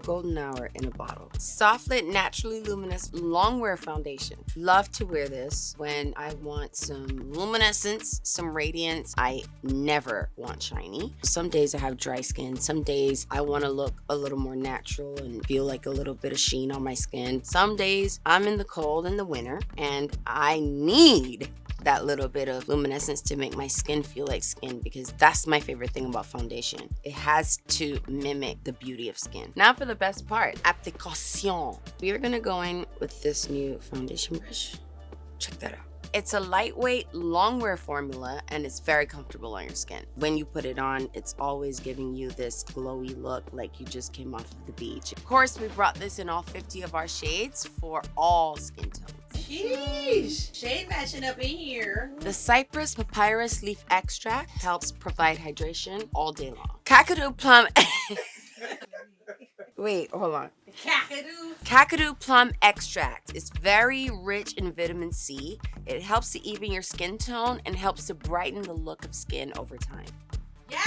golden hour in a bottle. Soft Lit Naturally Luminous Longwear Foundation. Love to wear this when I want some luminescence, some radiance. I never want shiny. Some days I have dry skin. Some days I want to look a little more natural and feel like a little bit of sheen on my skin. Some days I'm in the cold in the winter and I need that little bit of luminescence to make my skin feel like skin, because that's my favorite thing about foundation. It has to mimic the beauty of skin. Now for the best part, application. We are gonna go in with this new foundation brush. Check that out. It's a lightweight longwear formula and it's very comfortable on your skin. When you put it on, it's always giving you this glowy look like you just came off of the beach. Of course, we brought this in all 50 of our shades for all skin tones. Sheesh, shade matching up in here. The cypress papyrus leaf extract helps provide hydration all day long. Kakadu plum. Wait, hold on. Kakadu plum extract is very rich in vitamin C. It helps to even your skin tone and helps to brighten the look of skin over time. Yeah!